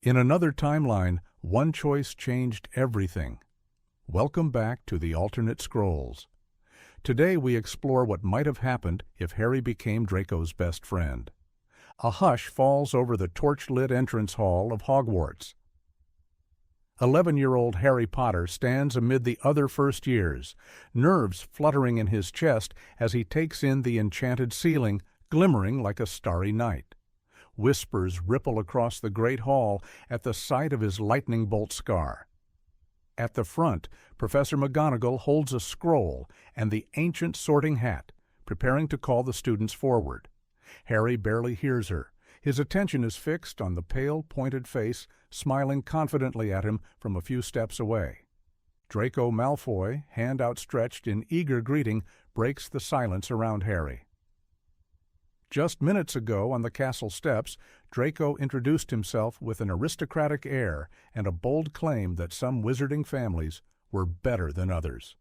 In another timeline, one choice changed everything. Welcome back to the alternate scrolls. Today we explore what might have happened if Harry became Draco's best friend. A hush falls over the torch-lit entrance hall of Hogwarts. 11-year-old Harry Potter stands amid the other first years, nerves fluttering in his chest as he takes in the enchanted ceiling, glimmering like a starry night. Whispers ripple across the great hall at the sight of his lightning bolt scar. At the front, Professor McGonagall holds a scroll and the ancient sorting hat, preparing to call the students forward. Harry barely hears her. His attention is fixed on the pale, pointed face, smiling confidently at him from a few steps away. Draco Malfoy, hand outstretched in eager greeting, breaks the silence around Harry. Just minutes ago on the castle steps, Draco introduced himself with an aristocratic air and a bold claim that some wizarding families were better than others.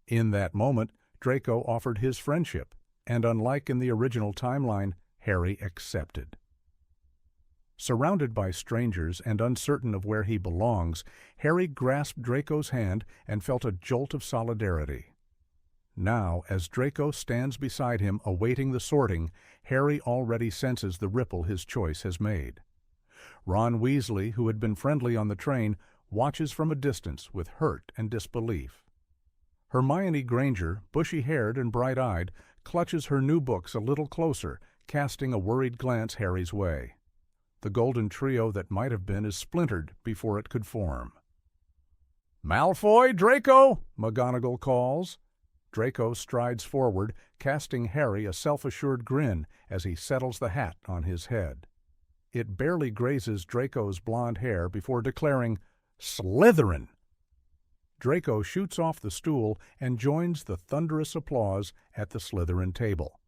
In that moment, Draco offered his friendship, and unlike in the original timeline, Harry accepted. Surrounded by strangers and uncertain of where he belongs, Harry grasped Draco's hand and felt a jolt of solidarity. Now, as Draco stands beside him awaiting the sorting, Harry already senses the ripple his choice has made. Ron Weasley, who had been friendly on the train, watches from a distance with hurt and disbelief. Hermione Granger, bushy-haired and bright-eyed, clutches her new books a little closer, casting a worried glance Harry's way. The golden trio that might have been is splintered before it could form. "Malfoy, Draco!" McGonagall calls. Draco strides forward, casting Harry a self-assured grin as he settles the hat on his head. It barely grazes Draco's blonde hair before declaring, "Slytherin!" Draco shoots off the stool and joins the thunderous applause at the Slytherin table.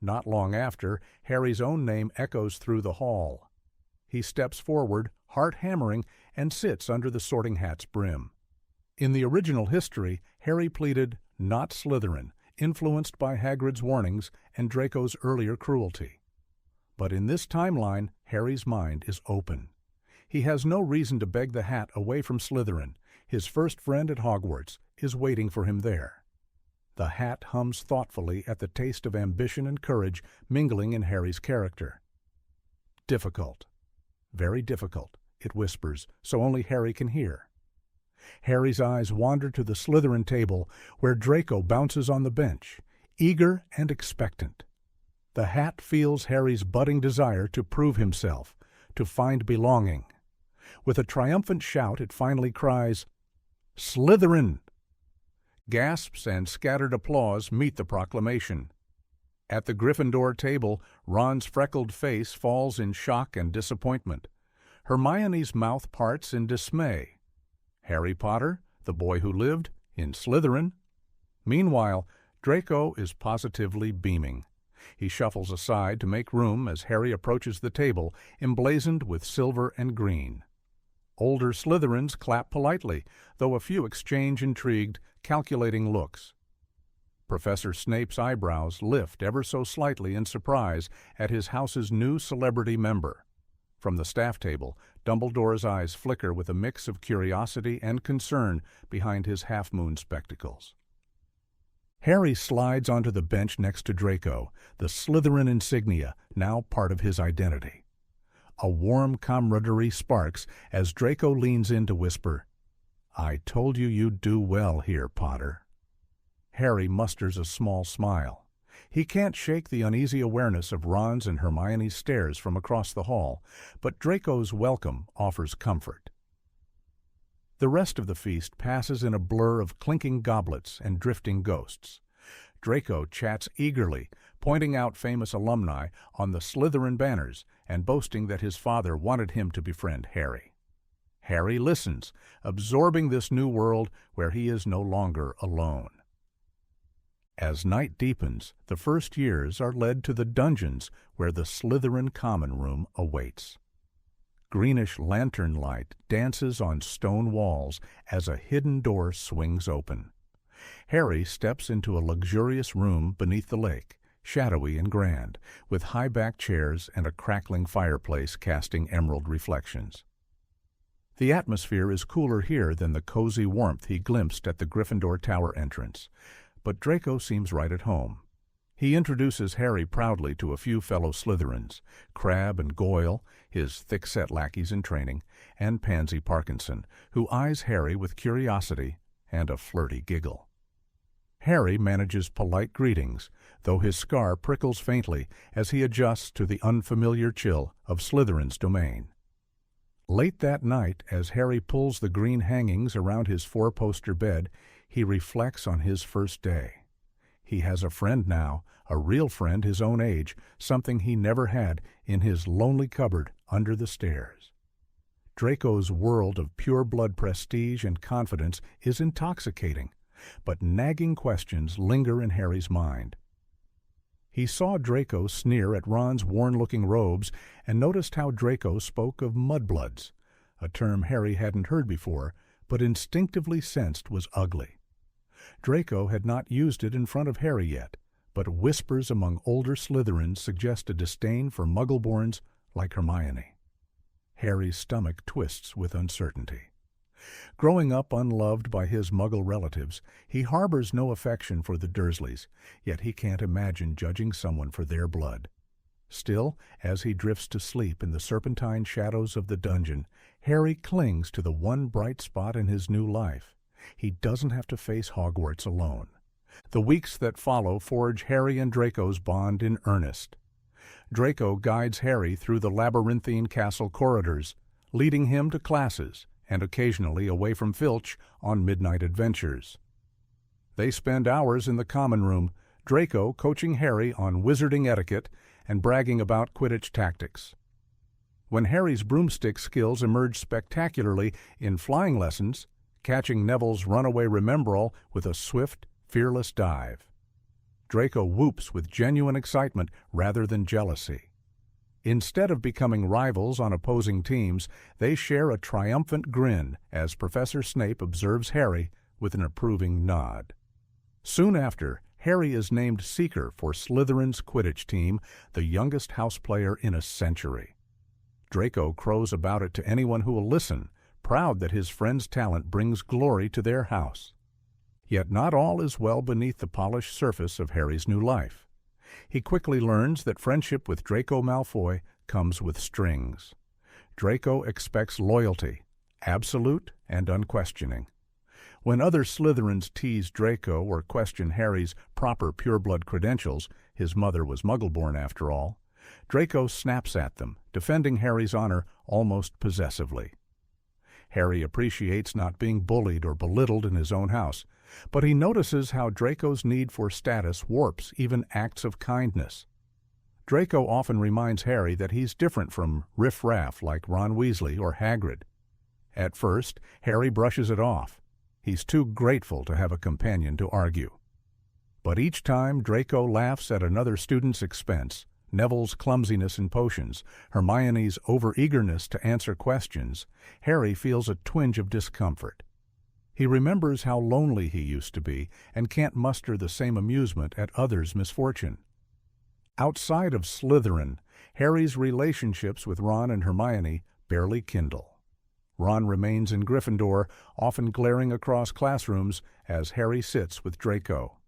Not long after, Harry's own name echoes through the hall. He steps forward, heart hammering, and sits under the sorting hat's brim. In the original history, Harry pleaded, "Not Slytherin," influenced by Hagrid's warnings and Draco's earlier cruelty. But in this timeline, Harry's mind is open. He has no reason to beg the hat away from Slytherin. His first friend at Hogwarts is waiting for him there. The hat hums thoughtfully at the taste of ambition and courage mingling in Harry's character. "Difficult. Very difficult," it whispers, so only Harry can hear. Harry's eyes wander to the Slytherin table, where Draco bounces on the bench, eager and expectant. The hat feels Harry's budding desire to prove himself, to find belonging. With a triumphant shout, it finally cries, "Slytherin!" Gasps and scattered applause meet the proclamation. At the Gryffindor table, Ron's freckled face falls in shock and disappointment. Hermione's mouth parts in dismay. Harry Potter, the boy who lived, in Slytherin. Meanwhile, Draco is positively beaming. He shuffles aside to make room as Harry approaches the table, emblazoned with silver and green. Older Slytherins clap politely, though a few exchange intrigued, calculating looks. Professor Snape's eyebrows lift ever so slightly in surprise at his house's new celebrity member. From the staff table, Dumbledore's eyes flicker with a mix of curiosity and concern behind his half-moon spectacles. Harry slides onto the bench next to Draco, the Slytherin insignia now part of his identity. A warm camaraderie sparks as Draco leans in to whisper, "I told you you'd do well here, Potter." Harry musters a small smile. He can't shake the uneasy awareness of Ron's and Hermione's stares from across the hall, but Draco's welcome offers comfort. The rest of the feast passes in a blur of clinking goblets and drifting ghosts. Draco chats eagerly, pointing out famous alumni on the Slytherin banners and boasting that his father wanted him to befriend Harry. Harry listens, absorbing this new world where he is no longer alone. As night deepens, the first years are led to the dungeons where the Slytherin common room awaits. Greenish lantern light dances on stone walls as a hidden door swings open. Harry steps into a luxurious room beneath the lake, shadowy and grand, with high-backed chairs and a crackling fireplace casting emerald reflections. The atmosphere is cooler here than the cozy warmth he glimpsed at the Gryffindor Tower entrance, but Draco seems right at home. He introduces Harry proudly to a few fellow Slytherins, Crabbe and Goyle, his thick-set lackeys in training, and Pansy Parkinson, who eyes Harry with curiosity and a flirty giggle. Harry manages polite greetings, though his scar prickles faintly as he adjusts to the unfamiliar chill of Slytherin's domain. Late that night, as Harry pulls the green hangings around his four-poster bed, he reflects on his first day. He has a friend now, a real friend his own age, something he never had in his lonely cupboard under the stairs. Draco's world of pure-blood prestige and confidence is intoxicating, but nagging questions linger in Harry's mind. He saw Draco sneer at Ron's worn-looking robes and noticed how Draco spoke of mudbloods, a term Harry hadn't heard before, but instinctively sensed was ugly. Draco had not used it in front of Harry yet, but whispers among older Slytherins suggest a disdain for Muggleborns like Hermione. Harry's stomach twists with uncertainty. Growing up unloved by his Muggle relatives, he harbors no affection for the Dursleys, yet he can't imagine judging someone for their blood. Still, as he drifts to sleep in the serpentine shadows of the dungeon, Harry clings to the one bright spot in his new life. He doesn't have to face Hogwarts alone. The weeks that follow forge Harry and Draco's bond in earnest. Draco guides Harry through the labyrinthine castle corridors, leading him to classes, and occasionally away from Filch on midnight adventures. They spend hours in the common room, Draco coaching Harry on wizarding etiquette and bragging about Quidditch tactics. When Harry's broomstick skills emerge spectacularly in flying lessons, catching Neville's runaway Remembrall with a swift, fearless dive, Draco whoops with genuine excitement rather than jealousy. Instead of becoming rivals on opposing teams, they share a triumphant grin as Professor Snape observes Harry with an approving nod. Soon after, Harry is named Seeker for Slytherin's Quidditch team, the youngest house player in a century. Draco crows about it to anyone who will listen, proud that his friend's talent brings glory to their house. Yet not all is well beneath the polished surface of Harry's new life. He quickly learns that friendship with Draco Malfoy comes with strings. Draco expects loyalty, absolute and unquestioning. When other Slytherins tease Draco or question Harry's proper pureblood credentials, his mother was Muggleborn after all, Draco snaps at them, defending Harry's honor almost possessively. Harry appreciates not being bullied or belittled in his own house, but he notices how Draco's need for status warps even acts of kindness. Draco often reminds Harry that he's different from riff-raff like Ron Weasley or Hagrid. At first, Harry brushes it off. He's too grateful to have a companion to argue. But each time Draco laughs at another student's expense, Neville's clumsiness in potions, Hermione's overeagerness to answer questions, Harry feels a twinge of discomfort. He remembers how lonely he used to be and can't muster the same amusement at others' misfortune. Outside of Slytherin, Harry's relationships with Ron and Hermione barely kindle. Ron remains in Gryffindor, often glaring across classrooms as Harry sits with Draco.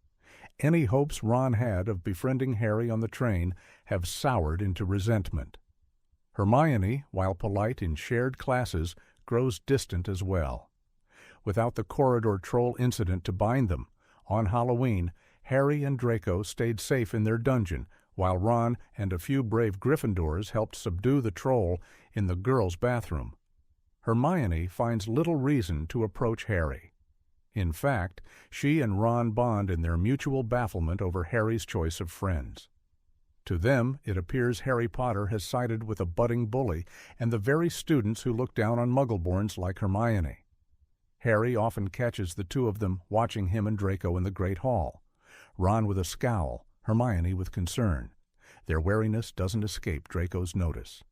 Any hopes Ron had of befriending Harry on the train have soured into resentment. Hermione, while polite in shared classes, grows distant as well. Without the corridor troll incident to bind them, on Halloween, Harry and Draco stayed safe in their dungeon, while Ron and a few brave Gryffindors helped subdue the troll in the girls' bathroom. Hermione finds little reason to approach Harry. In fact, she and Ron bond in their mutual bafflement over Harry's choice of friends. To them, it appears Harry Potter has sided with a budding bully and the very students who look down on Muggleborns like Hermione. Harry often catches the two of them watching him and Draco in the Great Hall, Ron with a scowl, Hermione with concern. Their wariness doesn't escape Draco's notice.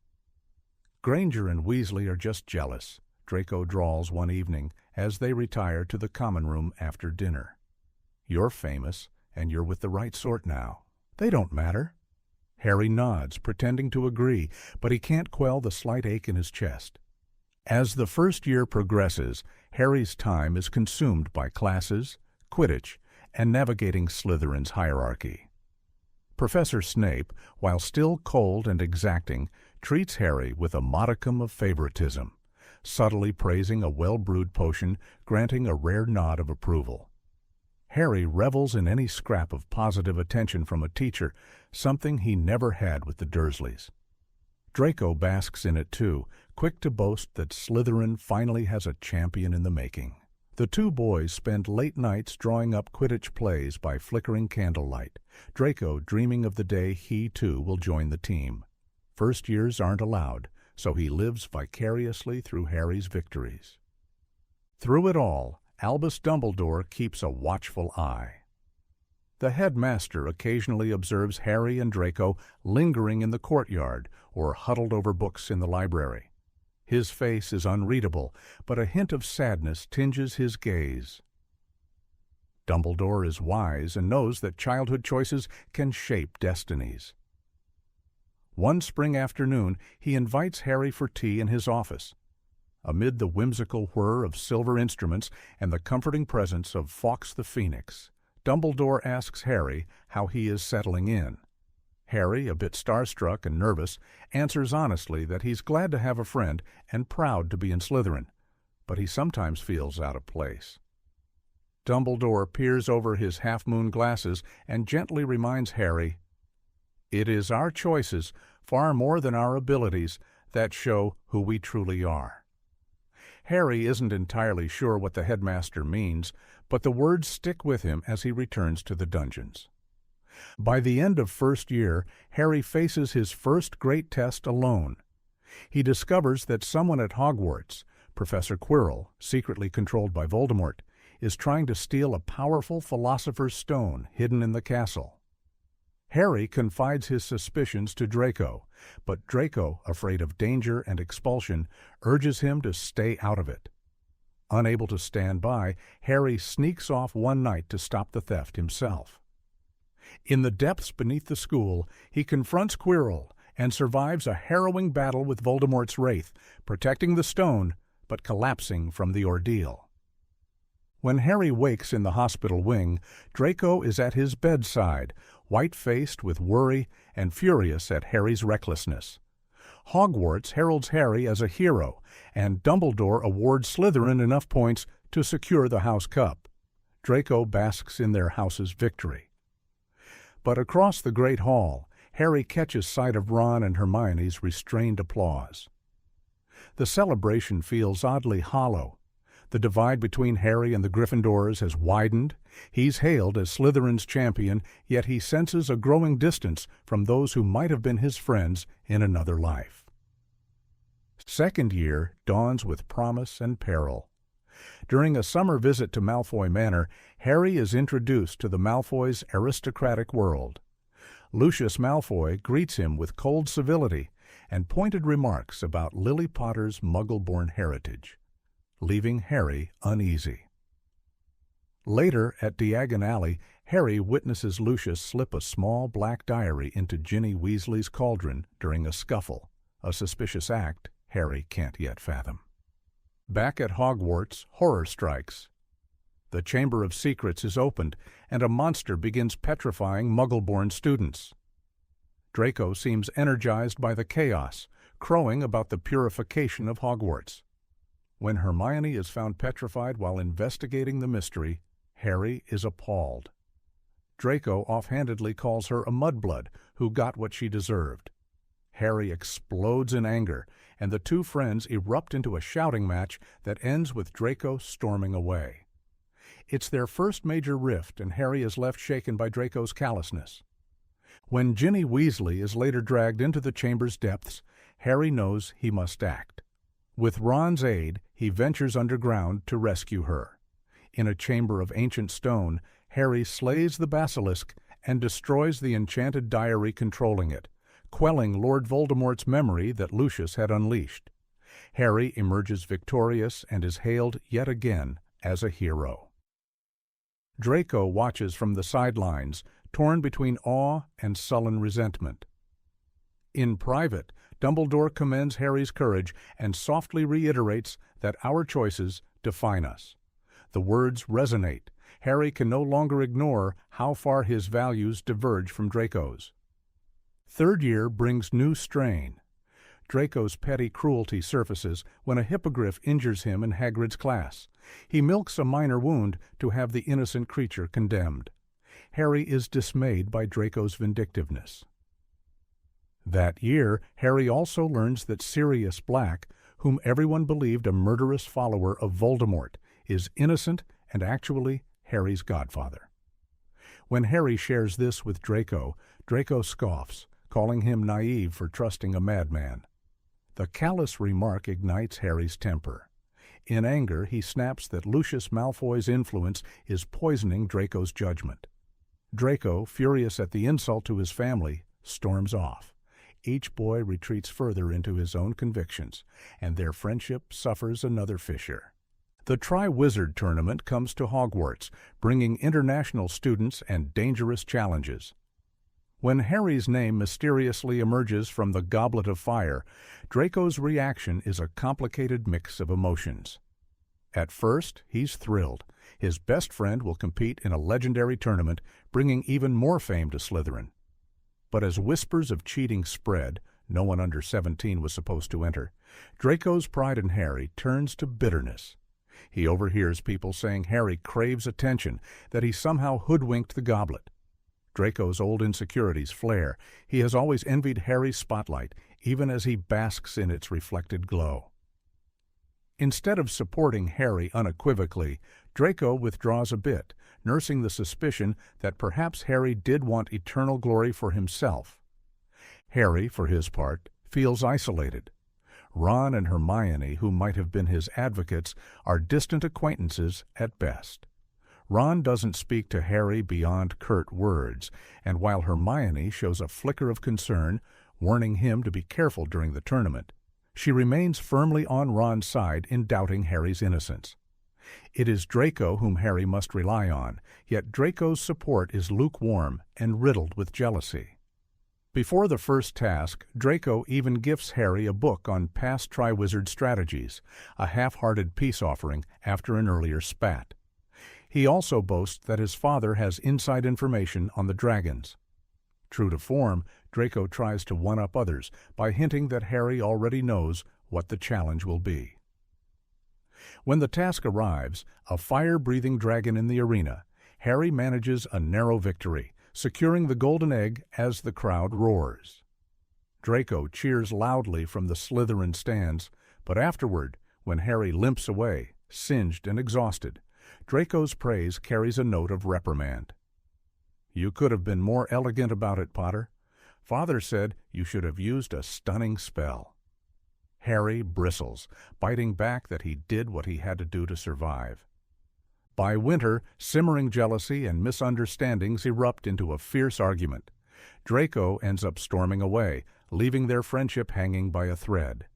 Granger and Weasley are just jealous, Draco drawls one evening as they retire to the common room after dinner. You're famous, and you're with the right sort now. "They don't matter." Harry nods, pretending to agree, but he can't quell the slight ache in his chest. As the first year progresses, Harry's time is consumed by classes, Quidditch, and navigating Slytherin's hierarchy. Professor Snape, while still cold and exacting, treats Harry with a modicum of favoritism, subtly praising a well-brewed potion, granting a rare nod of approval. Harry revels in any scrap of positive attention from a teacher, something he never had with the Dursleys. Draco basks in it too, quick to boast that Slytherin finally has a champion in the making. The two boys spend late nights drawing up Quidditch plays by flickering candlelight, Draco dreaming of the day he too will join the team. First years aren't allowed, so he lives vicariously through Harry's victories. Through it all, Albus Dumbledore keeps a watchful eye. The headmaster occasionally observes Harry and Draco lingering in the courtyard or huddled over books in the library. His face is unreadable, but a hint of sadness tinges his gaze. Dumbledore is wise and knows that childhood choices can shape destinies. One spring afternoon, he invites Harry for tea in his office. Amid the whimsical whir of silver instruments and the comforting presence of Fawkes the Phoenix, Dumbledore asks Harry how he is settling in. Harry, a bit starstruck and nervous, answers honestly that he's glad to have a friend and proud to be in Slytherin, but he sometimes feels out of place. Dumbledore peers over his half-moon glasses and gently reminds Harry, "It is our choices, far more than our abilities, that show who we truly are." Harry isn't entirely sure what the headmaster means, but the words stick with him as he returns to the dungeons. By the end of first year, Harry faces his first great test alone. He discovers that someone at Hogwarts, Professor Quirrell, secretly controlled by Voldemort, is trying to steal a powerful Philosopher's Stone hidden in the castle. Harry confides his suspicions to Draco, but Draco, afraid of danger and expulsion, urges him to stay out of it. Unable to stand by, Harry sneaks off one night to stop the theft himself. In the depths beneath the school, he confronts Quirrell and survives a harrowing battle with Voldemort's wraith, protecting the stone but collapsing from the ordeal. When Harry wakes in the hospital wing, Draco is at his bedside, white-faced with worry and furious at Harry's recklessness. Hogwarts heralds Harry as a hero, and Dumbledore awards Slytherin enough points to secure the House Cup. Draco basks in their house's victory. But across the Great Hall, Harry catches sight of Ron and Hermione's restrained applause. The celebration feels oddly hollow. The divide between Harry and the Gryffindors has widened. He's hailed as Slytherin's champion, yet he senses a growing distance from those who might have been his friends in another life. Second year dawns with promise and peril. During a summer visit to Malfoy Manor, Harry is introduced to the Malfoys' aristocratic world. Lucius Malfoy greets him with cold civility and pointed remarks about Lily Potter's Muggle-born heritage, leaving Harry uneasy. Later, at Diagon Alley, Harry witnesses Lucius slip a small black diary into Ginny Weasley's cauldron during a scuffle, a suspicious act Harry can't yet fathom. Back at Hogwarts, horror strikes. The Chamber of Secrets is opened, and a monster begins petrifying Muggle-born students. Draco seems energized by the chaos, crowing about the purification of Hogwarts. When Hermione is found petrified while investigating the mystery, Harry is appalled. Draco offhandedly calls her a mudblood who got what she deserved. Harry explodes in anger, and the two friends erupt into a shouting match that ends with Draco storming away. It's their first major rift, and Harry is left shaken by Draco's callousness. When Ginny Weasley is later dragged into the chamber's depths, Harry knows he must act. With Ron's aid, he ventures underground to rescue her. In a chamber of ancient stone, Harry slays the basilisk and destroys the enchanted diary controlling it, quelling Lord Voldemort's memory that Lucius had unleashed. Harry emerges victorious and is hailed yet again as a hero. Draco watches from the sidelines, torn between awe and sullen resentment. In private, Dumbledore commends Harry's courage and softly reiterates that our choices define us. The words resonate. Harry can no longer ignore how far his values diverge from Draco's. Third year brings new strain. Draco's petty cruelty surfaces when a hippogriff injures him in Hagrid's class. He milks a minor wound to have the innocent creature condemned. Harry is dismayed by Draco's vindictiveness. That year, Harry also learns that Sirius Black, whom everyone believed a murderous follower of Voldemort, is innocent and actually Harry's godfather. When Harry shares this with Draco, Draco scoffs, calling him naive for trusting a madman. The callous remark ignites Harry's temper. In anger, he snaps that Lucius Malfoy's influence is poisoning Draco's judgment. Draco, furious at the insult to his family, storms off. Each boy retreats further into his own convictions, and their friendship suffers another fissure. The Triwizard Tournament comes to Hogwarts, bringing international students and dangerous challenges. When Harry's name mysteriously emerges from the Goblet of Fire, Draco's reaction is a complicated mix of emotions. At first, he's thrilled. His best friend will compete in a legendary tournament, bringing even more fame to Slytherin. But as whispers of cheating spread, no one under 17 was supposed to enter, Draco's pride in Harry turns to bitterness. He overhears people saying Harry craves attention, that he somehow hoodwinked the goblet. Draco's old insecurities flare. He has always envied Harry's spotlight, even as he basks in its reflected glow. Instead of supporting Harry unequivocally, Draco withdraws a bit, nursing the suspicion that perhaps Harry did want eternal glory for himself. Harry, for his part, feels isolated. Ron and Hermione, who might have been his advocates, are distant acquaintances at best. Ron doesn't speak to Harry beyond curt words, and while Hermione shows a flicker of concern, warning him to be careful during the tournament, she remains firmly on Ron's side in doubting Harry's innocence. It is Draco whom Harry must rely on, yet Draco's support is lukewarm and riddled with jealousy. Before the first task, Draco even gifts Harry a book on past Triwizard strategies, a half-hearted peace offering after an earlier spat. He also boasts that his father has inside information on the dragons. True to form, Draco tries to one-up others by hinting that Harry already knows what the challenge will be. When the task arrives, a fire-breathing dragon in the arena, Harry manages a narrow victory, securing the golden egg as the crowd roars. Draco cheers loudly from the Slytherin stands, but afterward, when Harry limps away, singed and exhausted, Draco's praise carries a note of reprimand. "You could have been more elegant about it, Potter. Father said you should have used a stunning spell." Harry bristles, biting back that he did what he had to do to survive. By winter, simmering jealousy and misunderstandings erupt into a fierce argument. Draco ends up storming away, leaving their friendship hanging by a thread.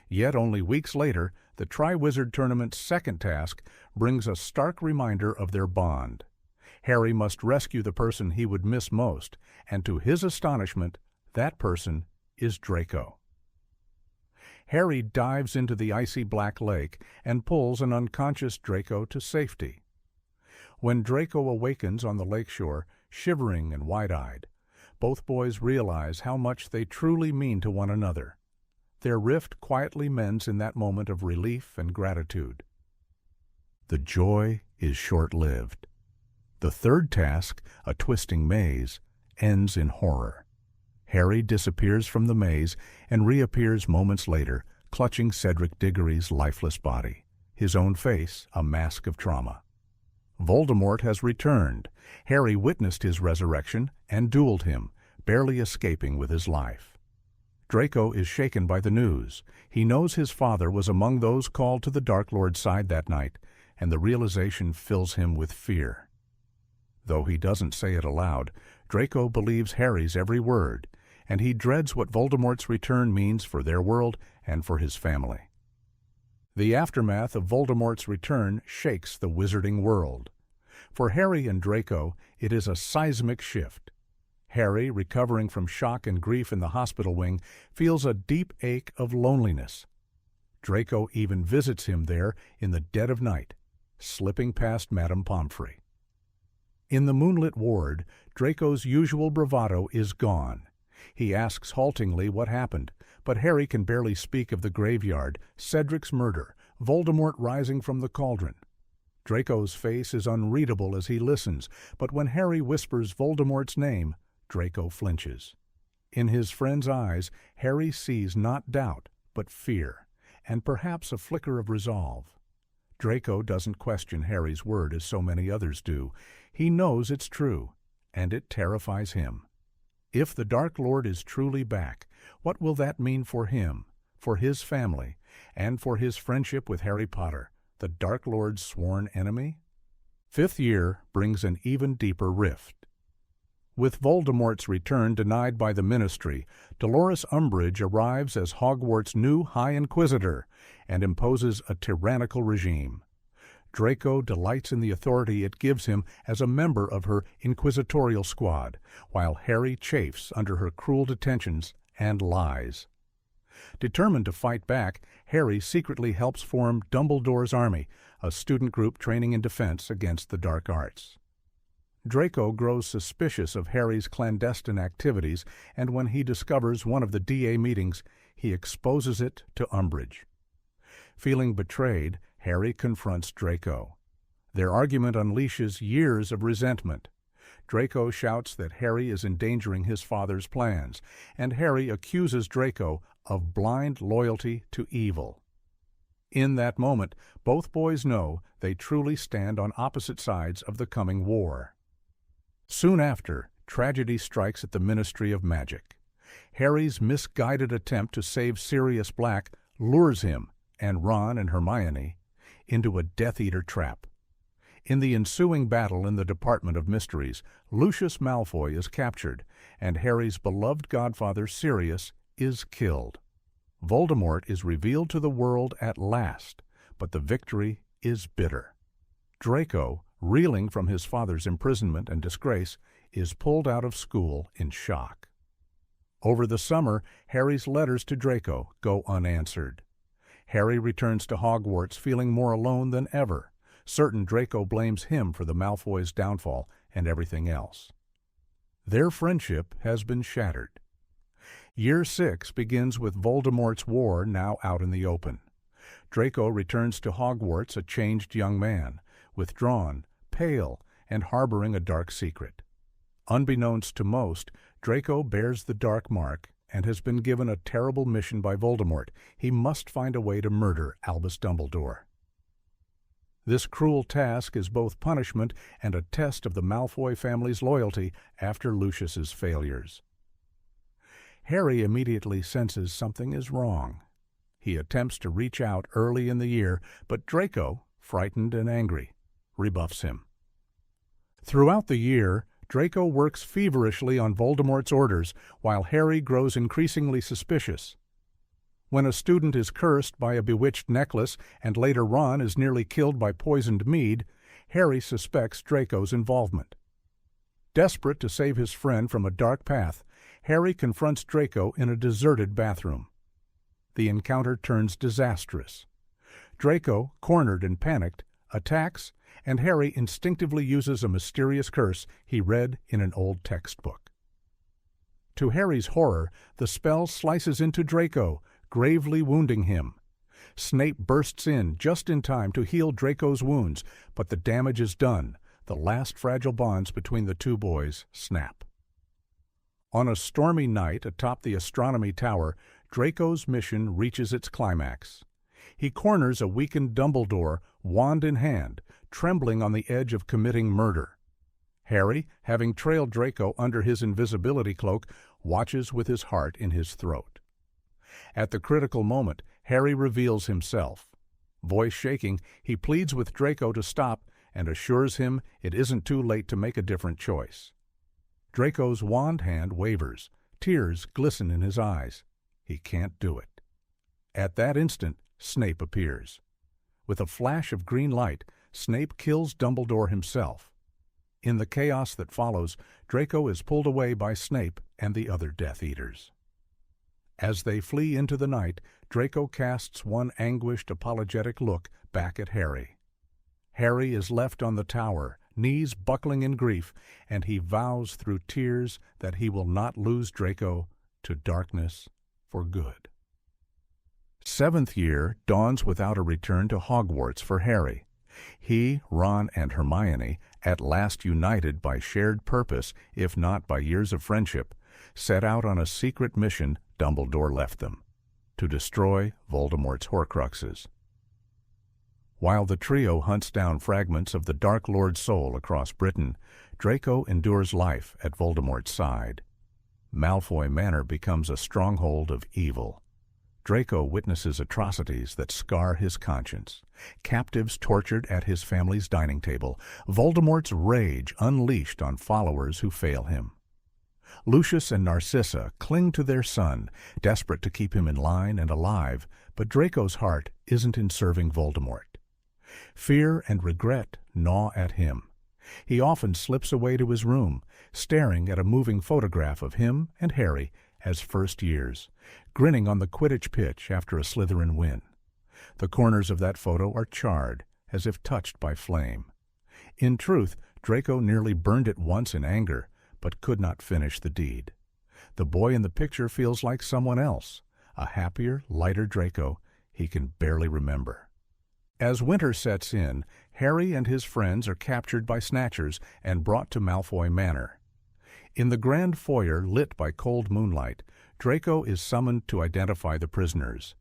Yet only weeks later, the Triwizard Tournament's second task brings a stark reminder of their bond. Harry must rescue the person he would miss most, and to his astonishment, that person is Draco. Harry dives into the icy black lake and pulls an unconscious Draco to safety. When Draco awakens on the lakeshore, shivering and wide-eyed, both boys realize how much they truly mean to one another. Their rift quietly mends in that moment of relief and gratitude. The joy is short-lived. The third task, a twisting maze, ends in horror. Harry disappears from the maze and reappears moments later, clutching Cedric Diggory's lifeless body, his own face a mask of trauma. Voldemort has returned. Harry witnessed his resurrection and dueled him, barely escaping with his life. Draco is shaken by the news. He knows his father was among those called to the Dark Lord's side that night, and the realization fills him with fear. Though he doesn't say it aloud, Draco believes Harry's every word, and he dreads what Voldemort's return means for their world and for his family. The aftermath of Voldemort's return shakes the wizarding world. For Harry and Draco, it is a seismic shift. Harry, recovering from shock and grief in the hospital wing, feels a deep ache of loneliness. Draco even visits him there in the dead of night, slipping past Madame Pomfrey. In the moonlit ward, Draco's usual bravado is gone. He asks haltingly what happened, but Harry can barely speak of the graveyard, Cedric's murder, Voldemort rising from the cauldron. Draco's face is unreadable as he listens, but when Harry whispers Voldemort's name, Draco flinches. In his friend's eyes, Harry sees not doubt, but fear, and perhaps a flicker of resolve. Draco doesn't question Harry's word as so many others do. He knows it's true, and it terrifies him. If the Dark Lord is truly back, what will that mean for him, for his family, and for his friendship with Harry Potter, the Dark Lord's sworn enemy? Fifth year brings an even deeper rift. With Voldemort's return denied by the Ministry, Dolores Umbridge arrives as Hogwarts' new High Inquisitor and imposes a tyrannical regime. Draco delights in the authority it gives him as a member of her inquisitorial squad, while Harry chafes under her cruel detentions and lies. Determined to fight back, Harry secretly helps form Dumbledore's Army, a student group training in defense against the dark arts. Draco grows suspicious of Harry's clandestine activities, and when he discovers one of the DA meetings, he exposes it to Umbridge. Feeling betrayed, Harry confronts Draco. Their argument unleashes years of resentment. Draco shouts that Harry is endangering his father's plans, and Harry accuses Draco of blind loyalty to evil. In that moment, both boys know they truly stand on opposite sides of the coming war. Soon after, tragedy strikes at the Ministry of Magic. Harry's misguided attempt to save Sirius Black lures him, and Ron and Hermione, into a Death Eater trap. In the ensuing battle in the Department of Mysteries, Lucius Malfoy is captured, and Harry's beloved godfather Sirius is killed. Voldemort is revealed to the world at last, but the victory is bitter. Draco, reeling from his father's imprisonment and disgrace, is pulled out of school in shock. Over the summer, Harry's letters to Draco go unanswered. Harry returns to Hogwarts feeling more alone than ever, certain Draco blames him for the Malfoys' downfall and everything else. Their friendship has been shattered. Year 6 begins with Voldemort's war now out in the open. Draco returns to Hogwarts a changed young man, withdrawn, pale, and harboring a dark secret. Unbeknownst to most, Draco bears the dark mark and has been given a terrible mission by Voldemort. He must find a way to murder Albus Dumbledore. This cruel task is both punishment and a test of the Malfoy family's loyalty after Lucius's failures. Harry immediately senses something is wrong. He attempts to reach out early in the year, but Draco, frightened and angry, rebuffs him. Throughout the year, Draco works feverishly on Voldemort's orders, while Harry grows increasingly suspicious. When a student is cursed by a bewitched necklace and later Ron is nearly killed by poisoned mead, Harry suspects Draco's involvement. Desperate to save his friend from a dark path, Harry confronts Draco in a deserted bathroom. The encounter turns disastrous. Draco, cornered and panicked, attacks, and Harry instinctively uses a mysterious curse he read in an old textbook. To Harry's horror, the spell slices into Draco, gravely wounding him. Snape bursts in just in time to heal Draco's wounds, but the damage is done. The last fragile bonds between the two boys snap. On a stormy night atop the astronomy tower, Draco's mission reaches its climax. He corners a weakened Dumbledore, wand in hand, trembling on the edge of committing murder. Harry, having trailed Draco under his invisibility cloak, watches with his heart in his throat. At the critical moment, Harry reveals himself. Voice shaking, he pleads with Draco to stop and assures him it isn't too late to make a different choice. Draco's wand hand wavers. Tears glisten in his eyes. He can't do it. At that instant, Snape appears. With a flash of green light, Snape kills Dumbledore himself. In the chaos that follows, Draco is pulled away by Snape and the other Death Eaters. As they flee into the night, Draco casts one anguished, apologetic look back at Harry. Harry is left on the tower, knees buckling in grief, and he vows through tears that he will not lose Draco to darkness for good. 7th year dawns without a return to Hogwarts for Harry. He, Ron, and Hermione, at last united by shared purpose, if not by years of friendship, set out on a secret mission Dumbledore left them, to destroy Voldemort's Horcruxes. While the trio hunts down fragments of the Dark Lord's soul across Britain, Draco endures life at Voldemort's side. Malfoy Manor becomes a stronghold of evil. Draco witnesses atrocities that scar his conscience. Captives tortured at his family's dining table. Voldemort's rage unleashed on followers who fail him. Lucius and Narcissa cling to their son, desperate to keep him in line and alive, but Draco's heart isn't in serving Voldemort. Fear and regret gnaw at him. He often slips away to his room, staring at a moving photograph of him and Harry as first years, grinning on the Quidditch pitch after a Slytherin win. The corners of that photo are charred, as if touched by flame. In truth, Draco nearly burned it once in anger, but could not finish the deed. The boy in the picture feels like someone else, a happier, lighter Draco he can barely remember. As winter sets in, Harry and his friends are captured by Snatchers and brought to Malfoy Manor. In the grand foyer lit by cold moonlight, Draco is summoned to identify the prisoners.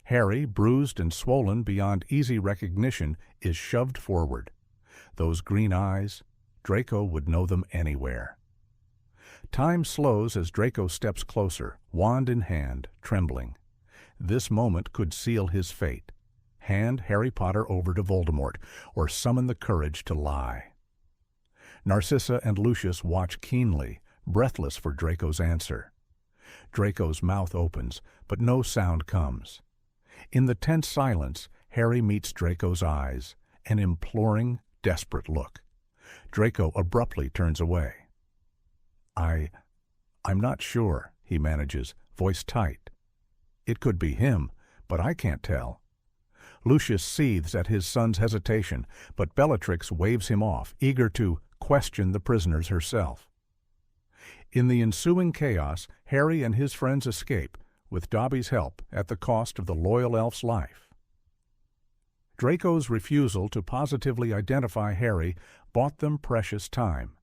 Harry, bruised and swollen beyond easy recognition, is shoved forward. Those green eyes, Draco would know them anywhere. Time slows as Draco steps closer, wand in hand, trembling. This moment could seal his fate. Hand Harry Potter over to Voldemort, or summon the courage to lie. Narcissa and Lucius watch keenly, breathless for Draco's answer. Draco's mouth opens, but no sound comes. In the tense silence, Harry meets Draco's eyes, an imploring, desperate look. Draco abruptly turns away. I'm not sure, he manages, voice tight. It could be him, but I can't tell. Lucius seethes at his son's hesitation, but Bellatrix waves him off, eager to question the prisoners herself. In the ensuing chaos, Harry and his friends escape, with Dobby's help at the cost of the loyal elf's life. Draco's refusal to positively identify Harry bought them precious time.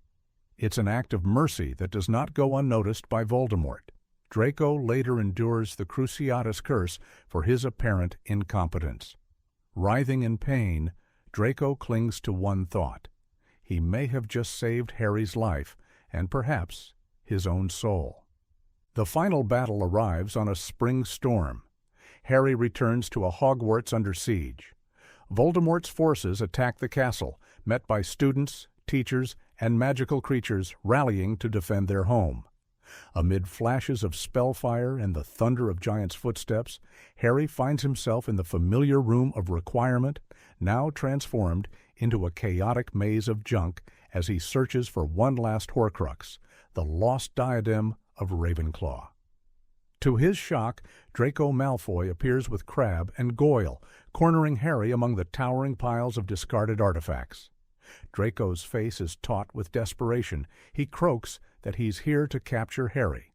It's an act of mercy that does not go unnoticed by Voldemort. Draco later endures the Cruciatus curse for his apparent incompetence. Writhing in pain, Draco clings to one thought. He may have just saved Harry's life, and perhaps his own soul. The final battle arrives on a spring storm. Harry returns to a Hogwarts under siege. Voldemort's forces attack the castle, met by students, teachers, and magical creatures rallying to defend their home. Amid flashes of spellfire and the thunder of giants' footsteps, Harry finds himself in the familiar room of requirement, now transformed into a chaotic maze of junk as he searches for one last Horcrux, the lost diadem of Ravenclaw. To his shock, Draco Malfoy appears with Crabbe and Goyle, cornering Harry among the towering piles of discarded artifacts. Draco's face is taut with desperation. He croaks that he's here to capture Harry.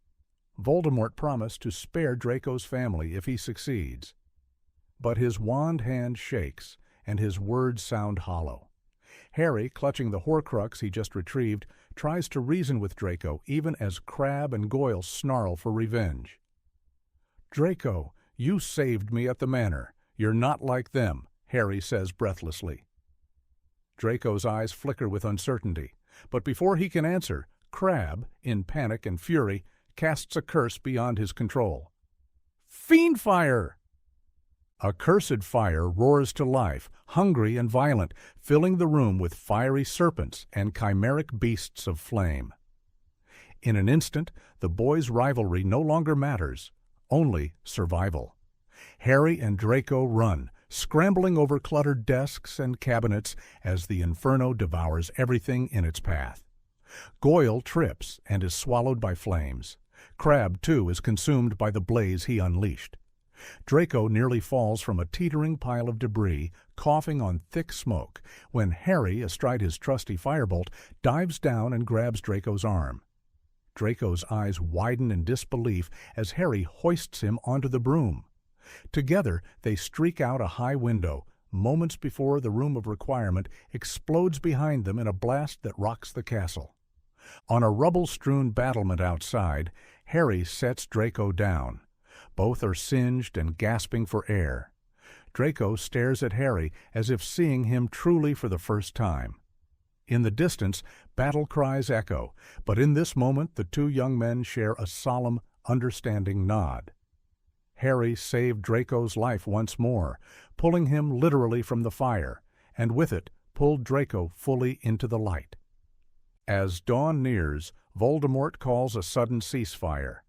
Voldemort promised to spare Draco's family if he succeeds. But his wand hand shakes, and his words sound hollow. Harry, clutching the Horcrux he just retrieved, tries to reason with Draco even as Crabbe and Goyle snarl for revenge. "Draco, you saved me at the manor. You're not like them," Harry says breathlessly. Draco's eyes flicker with uncertainty, but before he can answer, Crabbe, in panic and fury, casts a curse beyond his control. Fiendfire! A cursed fire roars to life, hungry and violent, filling the room with fiery serpents and chimeric beasts of flame. In an instant, the boys' rivalry no longer matters, only survival. Harry and Draco run, scrambling over cluttered desks and cabinets as the inferno devours everything in its path. Goyle trips and is swallowed by flames. Crabbe, too, is consumed by the blaze he unleashed. Draco nearly falls from a teetering pile of debris, coughing on thick smoke, when Harry, astride his trusty firebolt, dives down and grabs Draco's arm. Draco's eyes widen in disbelief as Harry hoists him onto the broom. Together, they streak out a high window, moments before the Room of Requirement explodes behind them in a blast that rocks the castle. On a rubble-strewn battlement outside, Harry sets Draco down. Both are singed and gasping for air. Draco stares at Harry as if seeing him truly for the first time. In the distance, battle cries echo, but in this moment the two young men share a solemn, understanding nod. Harry saved Draco's life once more, pulling him literally from the fire, and with it pulled Draco fully into the light. As dawn nears, Voldemort calls a sudden ceasefire.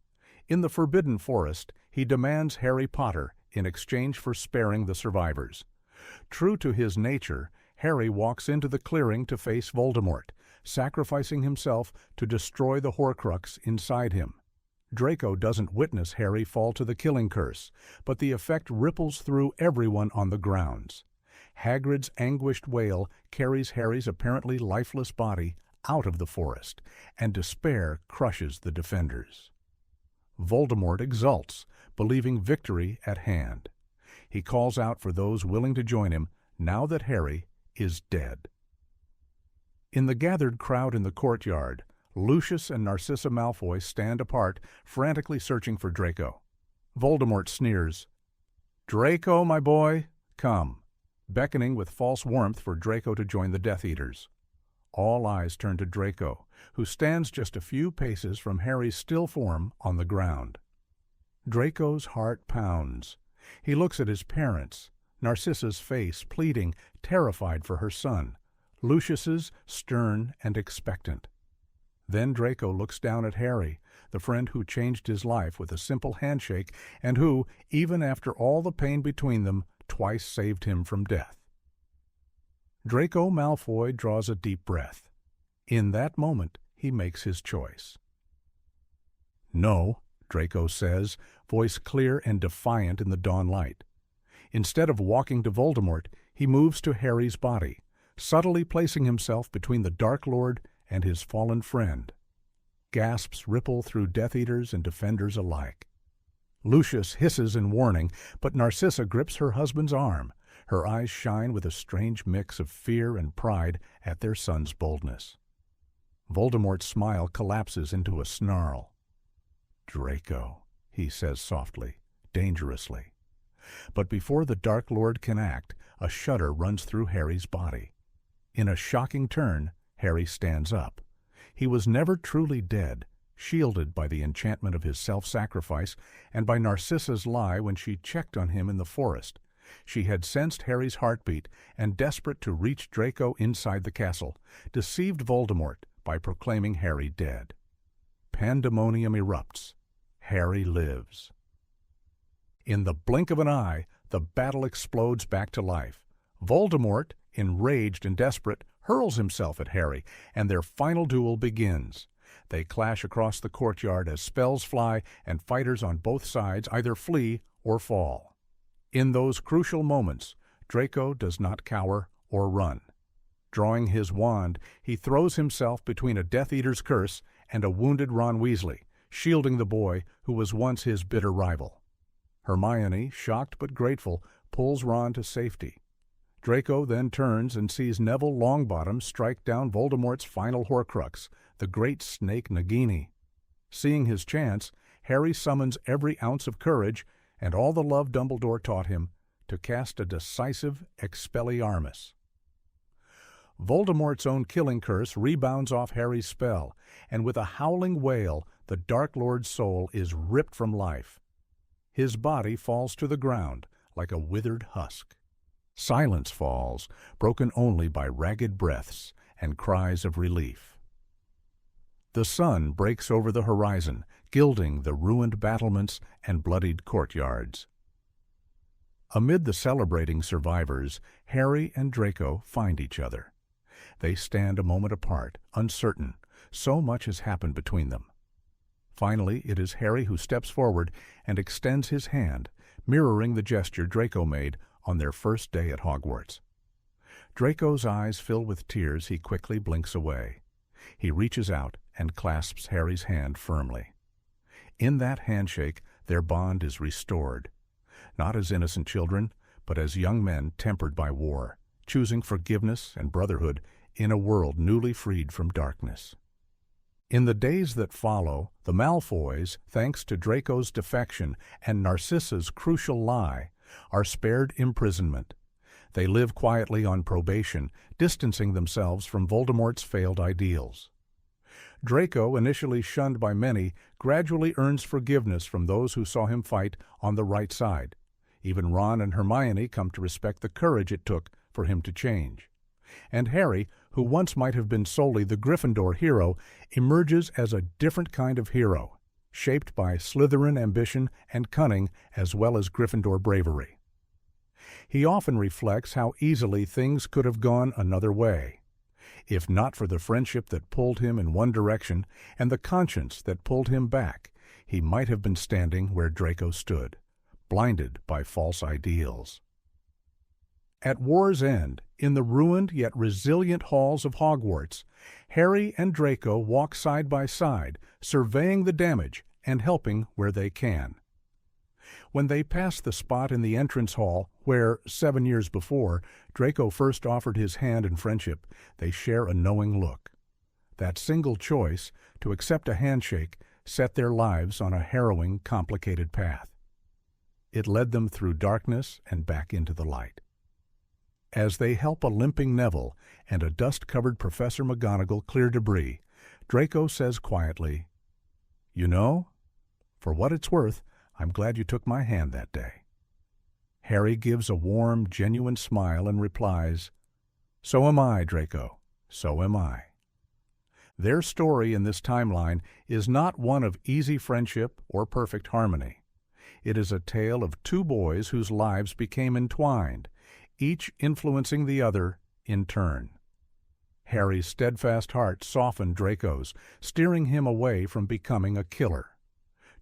In the Forbidden Forest, he demands Harry Potter in exchange for sparing the survivors. True to his nature, Harry walks into the clearing to face Voldemort, sacrificing himself to destroy the Horcrux inside him. Draco doesn't witness Harry fall to the killing curse, but the effect ripples through everyone on the grounds. Hagrid's anguished wail carries Harry's apparently lifeless body out of the forest, and despair crushes the defenders. Voldemort exults, believing victory at hand. He calls out for those willing to join him now that Harry is dead. In the gathered crowd in the courtyard, Lucius and Narcissa Malfoy stand apart, frantically searching for Draco. Voldemort sneers, "Draco, my boy, come," beckoning with false warmth for Draco to join the Death Eaters. All eyes turn to Draco, who stands just a few paces from Harry's still form on the ground. Draco's heart pounds. He looks at his parents, Narcissa's face pleading, terrified for her son, Lucius's stern and expectant. Then Draco looks down at Harry, the friend who changed his life with a simple handshake and who, even after all the pain between them, twice saved him from death. Draco Malfoy draws a deep breath. In that moment, he makes his choice. "No," Draco says, voice clear and defiant in the dawn light. Instead of walking to Voldemort, he moves to Harry's body, subtly placing himself between the Dark Lord and his fallen friend. Gasps ripple through Death Eaters and defenders alike. Lucius hisses in warning, but Narcissa grips her husband's arm. Her eyes shine with a strange mix of fear and pride at their son's boldness. Voldemort's smile collapses into a snarl. "Draco," he says softly, dangerously. But before the Dark Lord can act, a shudder runs through Harry's body. In a shocking turn, Harry stands up. He was never truly dead, shielded by the enchantment of his self-sacrifice and by Narcissa's lie when she checked on him in the forest. She had sensed Harry's heartbeat and, desperate to reach Draco inside the castle, deceived Voldemort by proclaiming Harry dead. Pandemonium erupts. Harry lives. In the blink of an eye, the battle explodes back to life. Voldemort, enraged and desperate, hurls himself at Harry, and their final duel begins. They clash across the courtyard as spells fly and fighters on both sides either flee or fall. In those crucial moments, Draco does not cower or run. Drawing his wand, he throws himself between a Death Eater's curse and a wounded Ron Weasley, shielding the boy who was once his bitter rival. Hermione, shocked but grateful, pulls Ron to safety. Draco then turns and sees Neville Longbottom strike down Voldemort's final Horcrux, the great snake Nagini. Seeing his chance, Harry summons every ounce of courage and all the love Dumbledore taught him to cast a decisive Expelliarmus. Voldemort's own killing curse rebounds off Harry's spell, and with a howling wail, the Dark Lord's soul is ripped from life. His body falls to the ground like a withered husk. Silence falls, broken only by ragged breaths and cries of relief. The sun breaks over the horizon, gilding the ruined battlements and bloodied courtyards. Amid the celebrating survivors, Harry and Draco find each other. They stand a moment apart, uncertain. So much has happened between them. Finally, it is Harry who steps forward and extends his hand, mirroring the gesture Draco made on their first day at Hogwarts. Draco's eyes fill with tears. He quickly blinks away. He reaches out and clasps Harry's hand firmly. In that handshake, their bond is restored, not as innocent children, but as young men tempered by war, choosing forgiveness and brotherhood in a world newly freed from darkness. In the days that follow, the Malfoys, thanks to Draco's defection and Narcissa's crucial lie, are spared imprisonment. They live quietly on probation, distancing themselves from Voldemort's failed ideals. Draco, initially shunned by many, gradually earns forgiveness from those who saw him fight on the right side. Even Ron and Hermione come to respect the courage it took for him to change. And Harry, who once might have been solely the Gryffindor hero, emerges as a different kind of hero, shaped by Slytherin ambition and cunning as well as Gryffindor bravery. He often reflects how easily things could have gone another way. If not for the friendship that pulled him in one direction and the conscience that pulled him back, he might have been standing where Draco stood, blinded by false ideals. At war's end, in the ruined yet resilient halls of Hogwarts, Harry and Draco walk side by side, surveying the damage and helping where they can. When they pass the spot in the entrance hall where, 7 years before, Draco first offered his hand in friendship, they share a knowing look. That single choice, to accept a handshake, set their lives on a harrowing, complicated path. It led them through darkness and back into the light. As they help a limping Neville and a dust-covered Professor McGonagall clear debris, Draco says quietly, "You know, for what it's worth, I'm glad you took my hand that day." Harry gives a warm, genuine smile and replies, "So am I, Draco, so am I." Their story in this timeline is not one of easy friendship or perfect harmony. It is a tale of two boys whose lives became entwined, each influencing the other in turn. Harry's steadfast heart softened Draco's, steering him away from becoming a killer.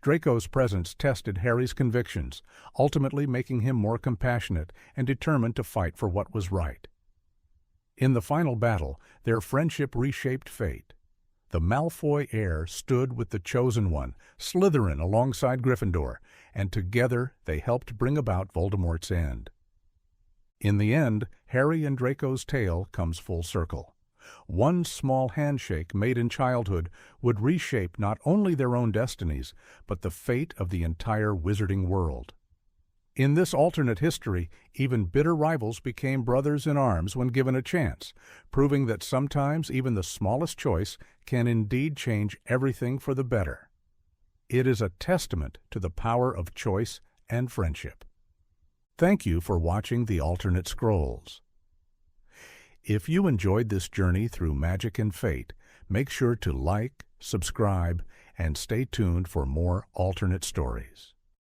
Draco's presence tested Harry's convictions, ultimately making him more compassionate and determined to fight for what was right. In the final battle, their friendship reshaped fate. The Malfoy heir stood with the Chosen One, Slytherin alongside Gryffindor, and together they helped bring about Voldemort's end. In the end, Harry and Draco's tale comes full circle. One small handshake made in childhood would reshape not only their own destinies, but the fate of the entire wizarding world. In this alternate history, even bitter rivals became brothers in arms when given a chance, proving that sometimes even the smallest choice can indeed change everything for the better. It is a testament to the power of choice and friendship. Thank you for watching the Alternate Scrolls. If you enjoyed this journey through magic and fate, make sure to like, subscribe, and stay tuned for more alternate stories.